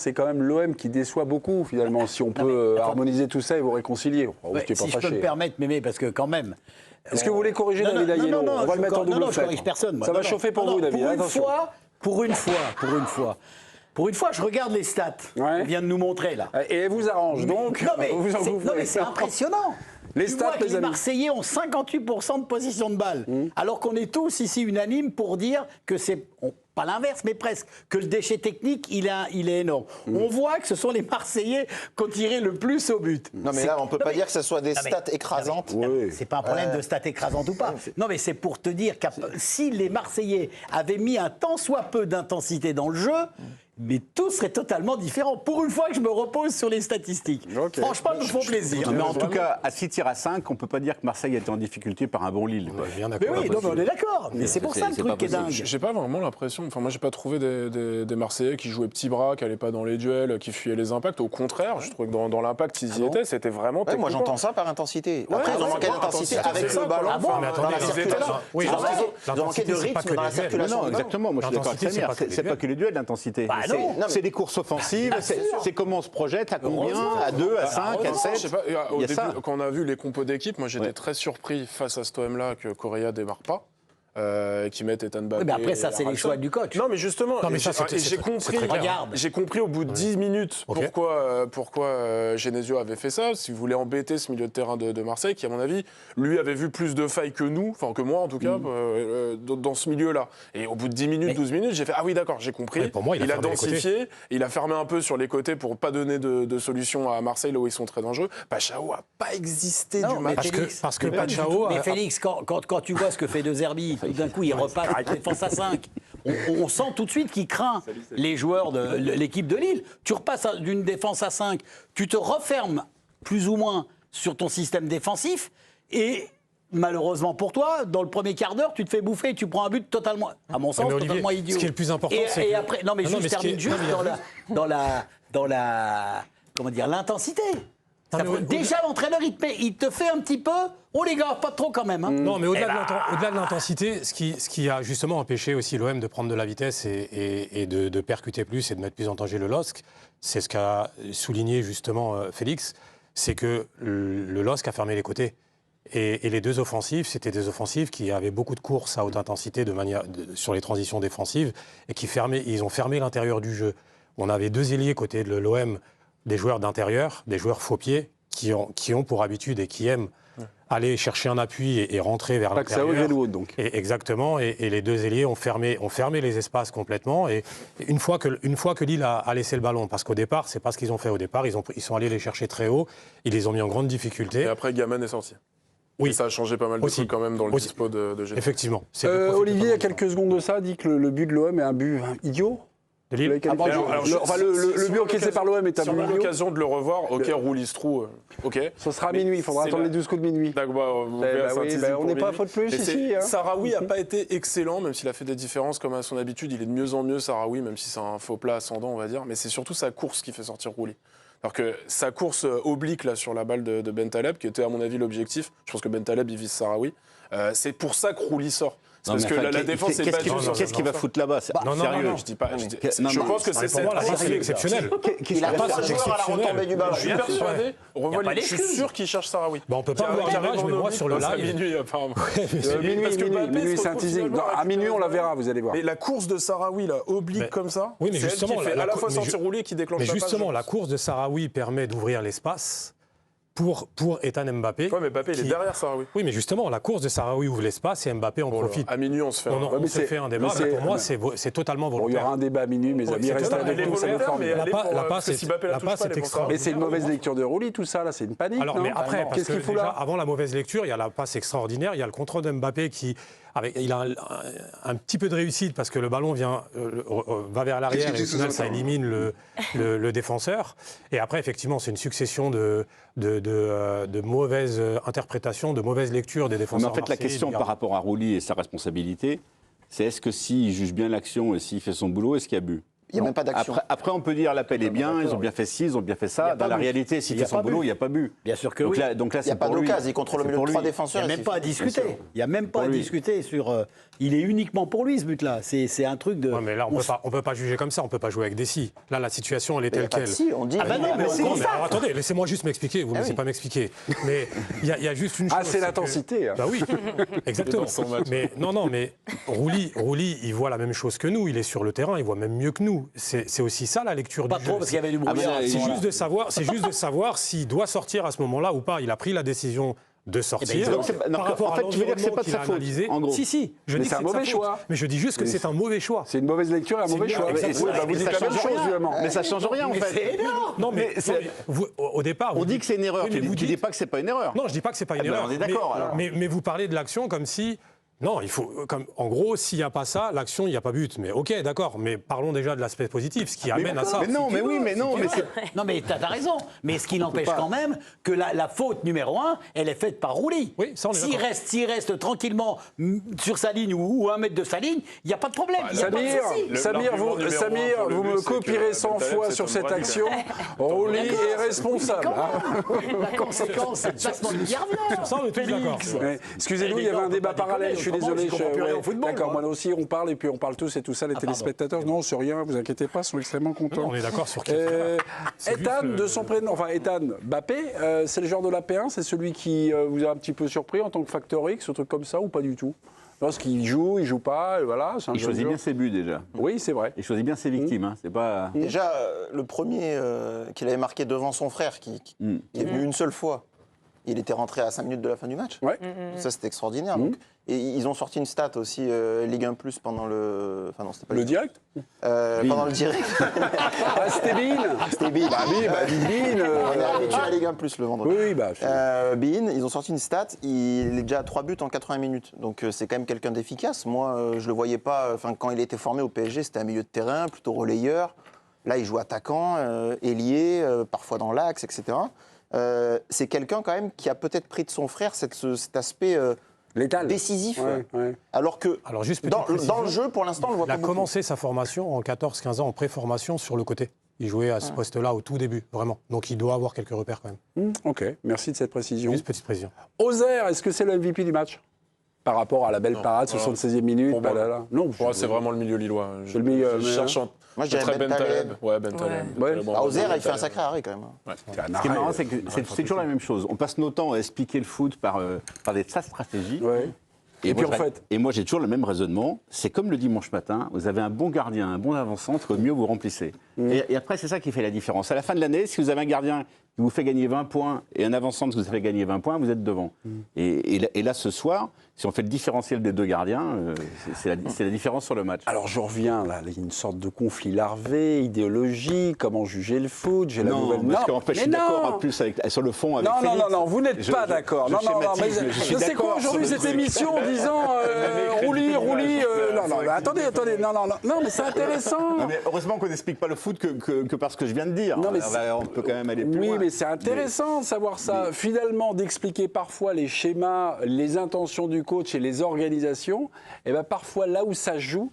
C'est quand même l'OM qui déçoit beaucoup, finalement, si on peut harmoniser tout ça et vous réconcilier. Si je peux me permettre, Mémé, parce que quand même... Est-ce que vous voulez corriger David Ayello? On va le mettre en double je corrige personne. Moi. Ça va chauffer pour vous, David. Pour une fois, je regarde les stats qu'on vient de nous montrer, là. Et elle vous arrange, donc vous en non, mais c'est impressionnant. Les stats, les Marseillais ont 58% de possession de balle, alors qu'on est tous ici unanimes pour dire que c'est... Pas l'inverse, mais presque. Que le déchet technique, il est énorme. On voit que ce sont les Marseillais qui ont tiré le plus au but. Non, mais là, on ne peut pas dire que ce soit des stats écrasantes. C'est pas un problème de stats écrasantes ou pas. Non, mais c'est pour te dire que si les Marseillais avaient mis un tant soit peu d'intensité dans le jeu, mais tout serait totalement différent. Pour une fois que je me repose sur les statistiques. Franchement, ils me font plaisir. Mais en tout cas, à 6 tirs à 5, on ne peut pas dire que Marseille était en difficulté par un bon Lille. Mais oui, on est d'accord. Mais c'est pour ça le truc qui est dingue. J'ai pas vraiment l'impression. Enfin, moi, j'ai pas trouvé des Marseillais qui jouaient petit bras, qui n'allaient pas dans les duels, qui fuyaient les impacts. Au contraire, je trouvais que dans l'impact, ils y étaient. C'était vraiment. Moi, j'entends ça par intensité. Après, ils ont manqué d'intensité avec le ballon. Dans la circulation. Ils ont manqué de rythme dans la circulation. Non, exactement. Moi, je suis d'accord avec Samir. C'est pas que les duels d'intensité. C'est des courses offensives, c'est comment on se projette, à combien, à 2, à 5, à 7. Je sais pas, au début, quand on a vu les compos d'équipe, moi j'étais très surpris face à cet OM-là que Correa démarre pas. Qui mettent Ethan Mbappé. Mais après, ça, c'est les choix du coach. Non, mais justement, j'ai compris au bout de 10 minutes pourquoi Genesio avait fait ça. Si vous voulez embêter ce milieu de terrain de Marseille, qui, à mon avis, lui avait vu plus de failles que nous, enfin que moi en tout cas, dans ce milieu-là. Et au bout de 10 minutes, 12 minutes, j'ai fait ah oui, d'accord, j'ai compris. Pour moi, il a densifié, il a fermé un peu sur les côtés pour pas donner de solution à Marseille, là où ils sont très dangereux. Pachao a pas existé du match. Parce que Pachao. Mais Félix, quand tu vois ce que fait De Zerbi, tout d'un coup, il repasse en défense à 5. On sent tout de suite qu'il craint les joueurs de l'équipe de Lille. Tu repasses d'une défense à 5, tu te refermes plus ou moins sur ton système défensif et malheureusement pour toi, dans le premier quart d'heure, tu te fais bouffer et tu prends un but totalement, à mon sens, Olivier, totalement idiot. Ce qui est le plus important, c'est et après, non mais je termine juste dans la comment dire, l'intensité. Déjà, l'entraîneur, il te fait un petit peu. Oh les gars, pas trop quand même. Hein. Non, mais au-delà de l'intensité, ce qui a justement empêché aussi l'OM de prendre de la vitesse et de percuter plus et de mettre plus en danger le LOSC, c'est ce qu'a souligné justement Félix, c'est que le LOSC a fermé les côtés. Et les deux offensives, c'était des offensives qui avaient beaucoup de courses à haute intensité sur les transitions défensives et ils ont fermé l'intérieur du jeu. On avait deux ailiers côté de l'OM, des joueurs d'intérieur, des joueurs faux-pieds, qui ont pour habitude et qui aiment aller chercher un appui et rentrer vers l'intérieur. Pas que ça, au donc. Exactement, et les deux ailiers ont fermé les espaces complètement. Et une fois que Lille a laissé le ballon, parce qu'au départ, c'est pas ce qu'ils ont fait au départ, ils sont allés les chercher très haut, ils les ont mis en grande difficulté. Et après, Gamen est sorti. Oui. Et ça a changé pas mal de trucs quand même dans le dispo de Général. Effectivement. Olivier, il y a quelques secondes de ça, dit que le but de l'OM est un but idiot. De Lille. Le but encaissé par l'OM est un but idiot. Si on a l'occasion de le revoir, ok, Roulis-Trou, ok. Ce sera à minuit, il faudra attendre les 12 coups de minuit. On n'est pas à faute plus ici. Sahraoui n'a pas été excellent, même s'il a fait des différences comme à son habitude. Il est de mieux en mieux, Sahraoui, même si c'est un faux plat ascendant, on va dire. Mais c'est surtout sa course qui fait sortir Roulis. Alors que sa course oblique là, sur la balle de Bentaleb, qui était à mon avis l'objectif, je pense que Bentaleb il vise Sahraoui, c'est pour ça que Roulis sort. Parce que la défense est battue. Qu'est-ce qu'il va foutre là-bas? Sérieux, je dis pas. Je pense que c'est pour moi la passe est exceptionnelle. Il a pas ce joueur à la retombée du ballon. Je suis persuadé. Je suis sûr qu'il cherche Sahraoui. On peut pas voir l'image, mais moi sur le live. Minuit, apparemment. Minuit, c'est un teasing. À minuit, on la verra, vous allez voir. Mais la course de Sahraoui, là, oblique comme ça, c'est elle qui fait à la fois sortir Roulis qui déclenche la passe. Mais justement, la course de Sahraoui permet d'ouvrir l'espace pour Ethan Mbappé. Oui, mais Mbappé, il est derrière Sahraoui. Oui, mais justement, la course de Sahraoui ouvre l'espace et Mbappé en profite. À minuit, on se fait un débat. Pour moi, c'est totalement volontaire. Il y aura un débat à minuit, mes amis. Restez avec nous, ça nous forme. La passe est extraordinaire. Mais c'est une mauvaise lecture de Roulis, tout ça, là, c'est une panique. Alors, mais après, qu'est-ce qu'il faut là? Avant la mauvaise lecture, il y a la passe extraordinaire, il y a le contrôle de Mbappé qui. Il a un petit peu de réussite parce que le ballon va vers l'arrière et au final ça élimine le défenseur. Et après, effectivement, c'est une succession de mauvaises interprétations, de mauvaises lectures des défenseurs. Mais en fait, la question par rapport à Roulis et sa responsabilité, c'est est-ce que s'il juge bien l'action et s'il fait son boulot, est-ce qu'il y a but? Il n'y a même pas d'action. Après, on peut dire l'appel est bien, ils ont bien fait ci, ils ont bien fait ça. Dans la réalité, si tu fais son boulot, il n'y a pas but. Bien sûr que oui. Donc là, il n'y a pas d'occasion, il contrôle le milieu de 3 défenseurs. Il n'y a même pas à discuter. Il n'y a même pas à discuter sur. Il est uniquement pour lui, ce but-là. C'est un truc de. Ouais, mais là, on ne peut pas juger comme ça, on ne peut pas jouer avec des si. Là, la situation, elle est telle quelle. Si, on dit. Ah, bah non, mais c'est ça. Alors, attendez, laissez-moi juste m'expliquer, vous ne laissez pas m'expliquer. Mais il y a juste une chose. Ah, c'est l'intensité. Bah oui, exactement. Mais non, mais Rouli, il voit la même chose que nous. Il est sur le terrain, il voit même mieux que nous. C'est aussi ça la lecture du jeu. Pas trop, parce qu'il y avait du brouillard. C'est juste de savoir s'il doit sortir à ce moment-là ou pas. Il a pris la décision de sortir. Par rapport à tu veux dire que c'est pas de sa faute, en gros. Si. Je dis que c'est un mauvais choix. Mais je dis juste que c'est un mauvais choix. C'est une mauvaise lecture et un mauvais choix. Vous dites la même chose, finalement. Mais ça change rien, en fait. C'est énorme. Non, mais au départ. On dit que c'est une erreur. Tu dis pas que c'est pas une erreur. Non, je dis pas que c'est pas une erreur. On est d'accord, alors. Mais vous parlez de l'action comme si. Non, il faut. En gros, s'il n'y a pas ça, l'action, il n'y a pas but. Mais ok, d'accord. Mais parlons déjà de l'aspect positif, ce qui amène à ça. Mais non, mais non. Non, mais t'as raison. Mais ce qui n'empêche quand même que la faute numéro 1, elle est faite par Rouli. Oui, ça on est d'accord. S'il reste tranquillement sur sa ligne ou 1 mètre de sa ligne, il n'y a pas de problème. Samir, vous me copierez 100 fois sur cette action. Rouli est responsable. La conséquence, c'est le placement du gardien. Ça, on est tous d'accord. Excusez-nous, il y avait un débat parallèle. Je suis désolé. D'accord, moi aussi, on parle et puis on parle tous et tout ça. Les téléspectateurs, non, c'est rien, vous inquiétez pas, sont extrêmement contents. On est d'accord sur qui. Ethan, de son prénom, enfin Ethan Bappé, c'est le joueur de la P1, c'est celui qui vous a un petit peu surpris en tant que facteur X, un truc comme ça, ou pas du tout? Lorsqu'il joue, il joue pas, et voilà. Il choisit bien ses buts déjà. Oui, c'est vrai. Il choisit bien ses victimes. Hein. C'est pas. Déjà, le premier qu'il avait marqué devant son frère, qui est venu une seule fois, il était rentré à 5 minutes de la fin du match. Ouais. Ça, c'était extraordinaire. Donc. Et ils ont sorti une stat aussi, Ligue 1 Plus, pendant le. Enfin, non, c'était pas le direct pendant le direct. Ah, c'était Bein. C'était Bein. Bein. On est habitué à Ligue 1 Plus le vendredi. Oui, bah. Bein, ils ont sorti une stat, il est déjà à 3 buts en 80 minutes. Donc c'est quand même quelqu'un d'efficace. Moi, je le voyais pas. Enfin, quand il était formé au PSG, c'était un milieu de terrain, plutôt relayeur. Là, il joue attaquant, ailier, parfois dans l'axe, etc. C'est quelqu'un quand même qui a peut-être pris de son frère cet aspect. Létal. Décisif. Ouais. Alors que juste dans le jeu, pour l'instant, on le voit pas. Il a commencé sa formation en 14-15 ans, en pré-formation, sur le côté. Il jouait à ce poste-là au tout début, vraiment. Donc il doit avoir quelques repères quand même. Ok, merci de cette précision. Juste petite précision. Ozer, est-ce que c'est le MVP du match par rapport à la belle parade, 76e minute? Non, pour moi, c'est vraiment le milieu lillois. Je cherche moi, je dirais Ben Taleb. Ouais, Ben Taleb. Ozer, il fait un sacré arrêt quand même. Ouais. Ce qui est marrant, c'est que c'est toujours la même chose. On passe nos temps à expliquer le foot par des tas de stratégies. Ouais. Et puis en fait. Et moi, j'ai toujours le même raisonnement. C'est comme le dimanche matin, vous avez un bon gardien, un bon avant-centre, mieux vous remplissez. Et après, c'est ça qui fait la différence. À la fin de l'année, si vous avez un gardien qui vous fait gagner 20 points et un avant-centre qui vous fait gagner 20 points, vous êtes devant. Et là, ce soir, si on fait le différentiel des deux gardiens, c'est la différence sur le match. Alors je reviens, là, il y a une sorte de conflit larvé, idéologie, comment juger le foot, j'ai la nouvelle... Parce qu'en fait, je suis d'accord en plus sur le fond avec Félix. Non, vous n'êtes pas d'accord. Non, mais c'est quoi aujourd'hui cette émission en disant Rouli, attendez, non, mais c'est intéressant. Non, mais heureusement qu'on n'explique pas le foot que parce que je viens de dire. Non, mais on peut quand même aller plus loin. Oui, mais c'est intéressant de savoir ça. Finalement, d'expliquer parfois les schémas, les intentions du coach et les organisations, et bien parfois là où ça joue,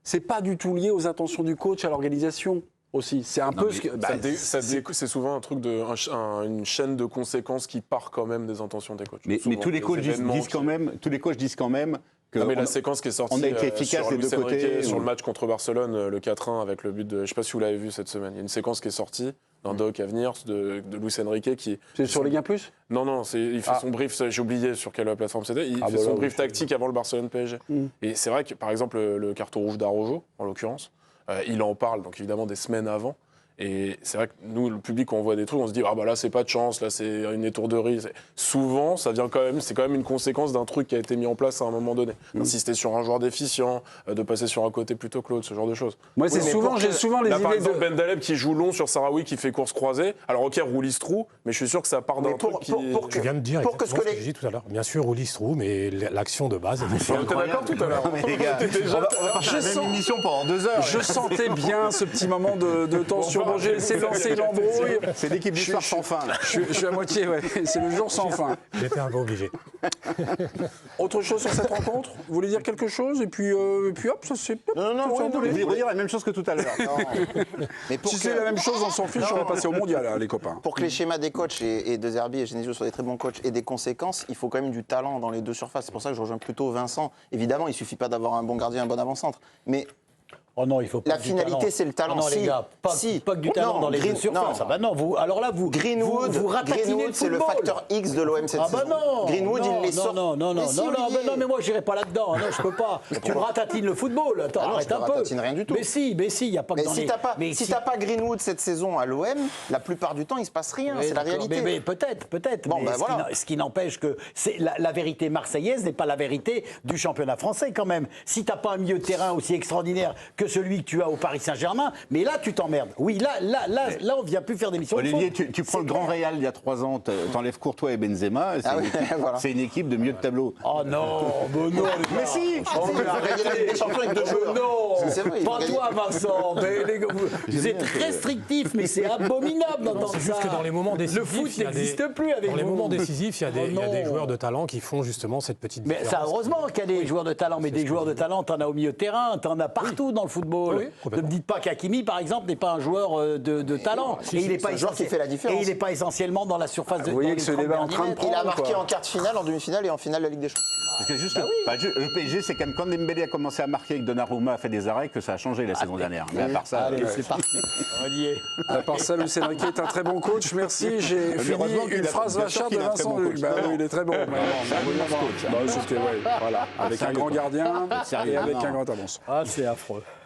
c'est pas du tout lié aux intentions du coach à l'organisation aussi. C'est un peu ce que... c'est souvent un truc une chaîne de conséquences qui part quand même des intentions des coachs. Mais tous les coachs disent quand même que mais la séquence qui est sortie on a été efficace des deux côtés sur le match contre Barcelone, le 4-1 avec le but de... Je ne sais pas si vous l'avez vu cette semaine. Il y a une séquence qui est sortie d'un doc à venir de Luis Enrique qui... C'est sur Ligue 1 Plus ? Non, il fait son brief, j'ai oublié sur quelle plateforme c'était, il fait son brief tactique avant le Barcelone-PSG. Et c'est vrai que, par exemple, le carton rouge d'Araujo, en l'occurrence, il en parle, donc évidemment, des semaines avant. Et c'est vrai que nous, le public, quand on voit des trucs, on se dit ah bah là c'est pas de chance, là c'est une étourderie. Souvent, ça vient c'est quand même une conséquence d'un truc qui a été mis en place à un moment donné. D'insister sur un joueur déficient, de passer sur un côté plutôt que l'autre, ce genre de choses. Moi, j'ai souvent les là, idées par exemple, Ben Taleb qui joue long sur Sahraoui, qui fait course croisée. Alors ok, Rouli se trouve, mais je suis sûr que ça part d'un truc qui... Je viens de dire exactement ce que j'ai dit tout à l'heure. Bien sûr, Rouli se trouve, mais l'action de base... On était d'accord tout à l'heure. On va passer la même émission pendant 2 heures. Je sentais bien ce petit moment de tension. bon, j'ai laissé lancer l'embrouille. C'est l'équipe du soir sans fin. Là. Je suis à moitié, ouais. C'est le jour sans fin. J'étais un peu obligé. Autre chose sur cette rencontre? Vous voulez dire quelque chose? Et puis hop, ça c'est... Non, tout oui, s'envolé. Vous voulez dire la même chose que tout à l'heure. Mais pour Si que- c'est la même chose, on s'en fiche, on va passer au mondial, hein, les copains. Pour que les schémas des coachs et De Zerbi et Genesio soient des très bons coachs et des conséquences, il faut quand même du talent dans les deux surfaces. C'est pour ça que je rejoins plutôt Vincent. Évidemment, il suffit pas d'avoir un bon gardien et un bon avant-centre. Mais Oh non, il faut pas La que finalité, du talent. c'est le talent. Ah non, Si. les gars, pas que du talent Non, dans les deux Green- surfaces. non. Ah bah non, alors là, vous ratatinez Greenwood, le c'est le football. facteur X de l'OM cette Ah bah saison. non Greenwood, non, il les sort. Non, Mais si, Olivier. mais moi, j'irai pas là-dedans. Non, je peux pas. Tu me ratatines le football. Attends, Ah non, arrête je te un peu. ratatine rien du tout. Mais si, il n'y a pas que Mais dans si les... t'as pas, mais si t'as pas Greenwood cette saison à l'OM, la plupart du temps, il se passe rien. Oui, C'est la d'accord. réalité. Mais peut-être. Bon, mais ben voilà. ce qui n'empêche que la vérité marseillaise n'est pas la vérité du championnat français quand même. Si t'as pas un milieu de terrain aussi extraordinaire que celui que tu as au Paris Saint-Germain, mais là tu t'emmerdes. Oui, là on vient plus faire des missions. Olivier, de foot. tu prends le Grand Real il y a 3 ans, t'enlèves Courtois et Benzema, c'est Ah une, oui, équipe- voilà. c'est une équipe de milieu de tableau. Oh non, mais non. Mais si Il a gagné la Ligue des Champions avec deux joueurs. Non, C'est vrai, il a pas gagné. toi Vincent. Mais les gars, vous êtes restrictifs, mais c'est abominable d'entendre ça. C'est juste que dans les moments décisifs, le foot il y a des- n'existe plus avec Dans les vous. moments décisifs, il y a Oh il y a des non. joueurs de talent qui font justement cette petite Mais différence. ça, heureusement qu'il y a des joueurs de talent, mais des joueurs de talent, t'en as au milieu de terrain, t'en as partout dans le football. Oui, Ne complètement. me dites pas qu'Hakimi, par exemple, n'est pas un joueur de talent. si, c'est un joueur qui fait la différence. Et il n'est pas essentiellement dans la surface de Vous voyez dans que les ce 30 débat est en derniers train de mètres. Il a prendre, marqué quoi. en quart de finale, en demi-finale et en finale de la Ligue des Champions. Parce que juste le PSG, c'est quand même quand Dembélé a commencé à marquer et que Donnarumma a fait des arrêts que ça a changé la saison dernière. Mais à part ça, Allez, c'est parti. On y est. À part ça, Luis Enrique est un très bon coach. Merci. J'ai fini heureusement qu'il une a- phrase bien sûr vacharde de qu'il est un très Vincent bon Luc. coach. Bah, Non, oui, il est très bon. c'est un bon coach. Bah, c'était, ouais, voilà. Avec un grand gardien et avec un grand avance. Ah, c'est affreux.